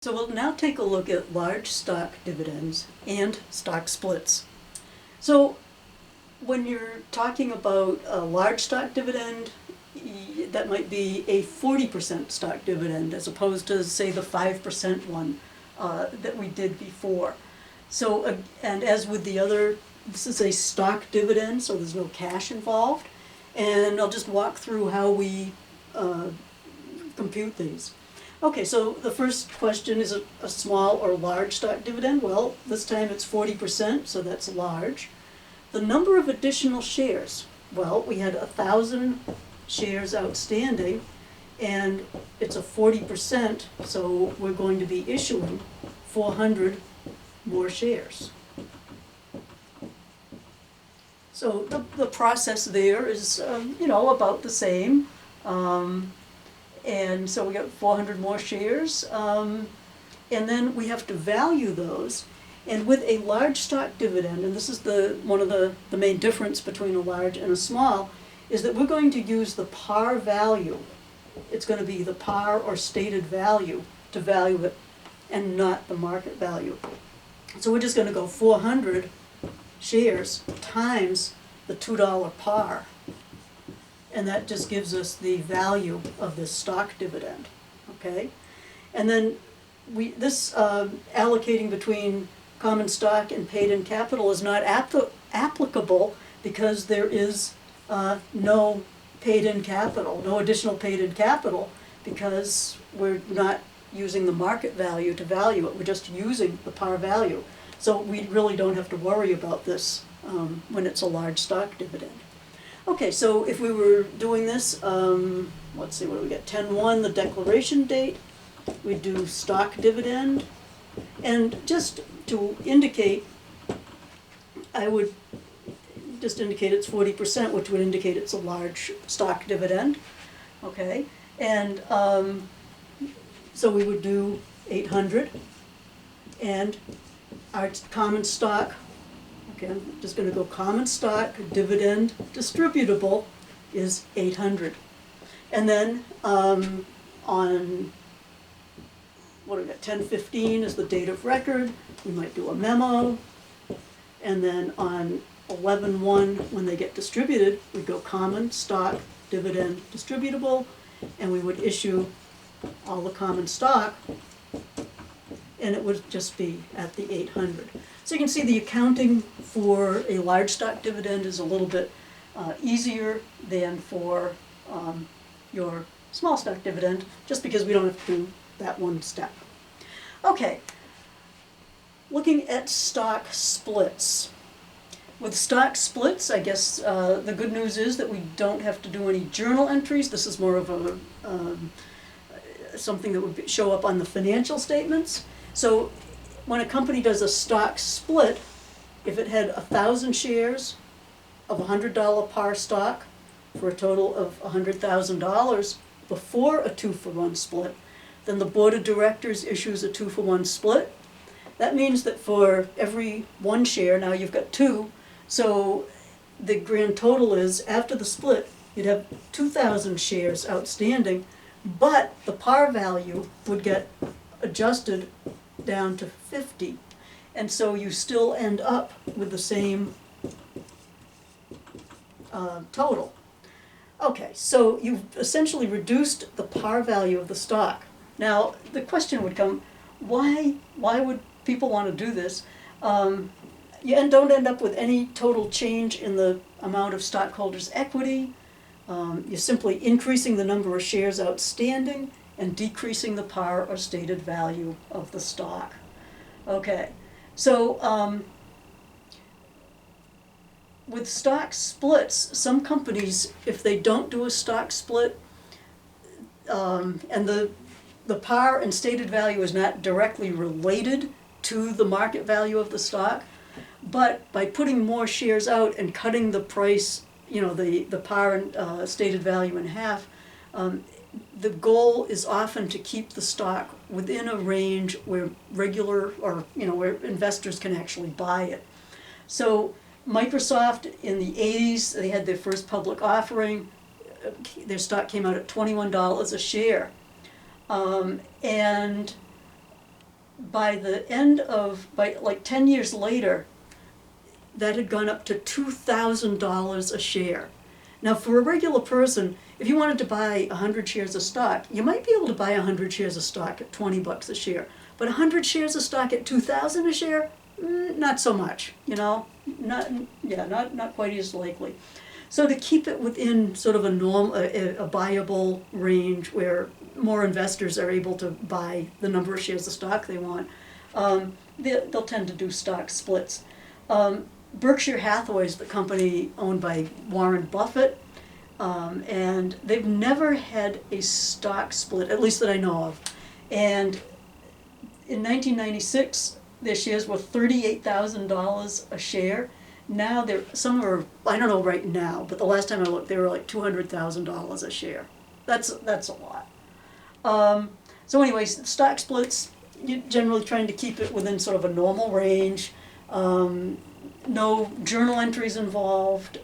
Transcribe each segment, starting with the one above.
So we'll now take a look at large stock dividends and stock splits. So when you're talking about a large stock dividend, that might be a 40% stock dividend as opposed to, say, the 5% one that we did before. So, and as with the other, this is a stock dividend, so there's no cash involved. And I'll just walk through how we compute these. Okay, so the first question is a small or large stock dividend. Well, this time it's 40%, so that's large. The number of additional shares. Well, we had 1,000 shares outstanding, and it's a 40%, so we're going to be issuing 400 more shares. So the process there is, about the same. And so we got 400 more shares, and then we have to value those. And with a large stock dividend, and this is one of the main difference between a large and a small, is that we're going to use the par value. It's going to be the par or stated value to value it, and not the market value. So we're just going to go 400 shares times the $2 par. And that just gives us the value of this stock dividend, okay? And then this allocating between common stock and paid-in capital is not applicable because there is no paid-in capital, no additional paid-in capital, because we're not using the market value to value it. We're just using the par value. So we really don't have to worry about this when it's a large stock dividend. Okay, so if we were doing this, let's see, what do we get? 10-1, the declaration date. We do stock dividend. And just to indicate, I would just indicate it's 40%, which would indicate it's a large stock dividend. Okay, and so we would do 800. And our common stock, okay, I'm just going to go common stock, dividend, distributable is 800. And then on, what do we got, 10/15 is the date of record. We might do a memo. And then on 11/1, when they get distributed, we go common stock, dividend, distributable, and we would issue all the common stock, and it would just be at the 800. So you can see the accounting for a large stock dividend is a little bit easier than for your small stock dividend, just because we don't have to do that one step. Okay, looking at stock splits. With stock splits, I guess the good news is that we don't have to do any journal entries. This is more of a something that would show up on the financial statements. So when a company does a stock split, if it had 1,000 shares of $100 par stock for a total of $100,000 before a 2-for-1 split, then the board of directors issues a 2-for-1 split. That means that for every 1 share, now you've got 2, so the grand total is, after the split, you'd have 2,000 shares outstanding, but the par value would get adjusted down to 50, and so you still end up with the same total. Okay, so you've essentially reduced the par value of the stock. Now the question would come, why would people want to do this? You don't end up with any total change in the amount of stockholders' equity. You're simply increasing the number of shares outstanding and decreasing the par or stated value of the stock. Okay, so with stock splits, some companies, if they don't do a stock split, and the par and stated value is not directly related to the market value of the stock, but by putting more shares out and cutting the price, the par and stated value in half, the goal is often to keep the stock within a range where where investors can actually buy it. So Microsoft in the 80s, they had their first public offering. Their stock came out at $21 a share. And by the end of, by like 10 years later, that had gone up to $2,000 a share. Now, for a regular person, if you wanted to buy 100 shares of stock, you might be able to buy 100 shares of stock at 20 bucks a share. But 100 shares of stock at 2,000 a share, not so much, you know, not quite as likely. So to keep it within sort of a buyable range where more investors are able to buy the number of shares of stock they want, they'll tend to do stock splits. Berkshire Hathaway is the company owned by Warren Buffett, and they've never had a stock split, at least that I know of. And in 1996, their shares were $38,000 a share. Now some are, I don't know right now, but the last time I looked, they were like $200,000 a share. That's a lot. So anyways, stock splits, you're generally trying to keep it within sort of a normal range. No journal entries involved.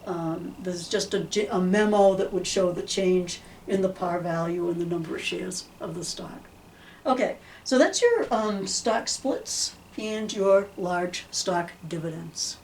There's just a memo that would show the change in the par value and the number of shares of the stock. Okay, so that's your stock splits and your large stock dividends.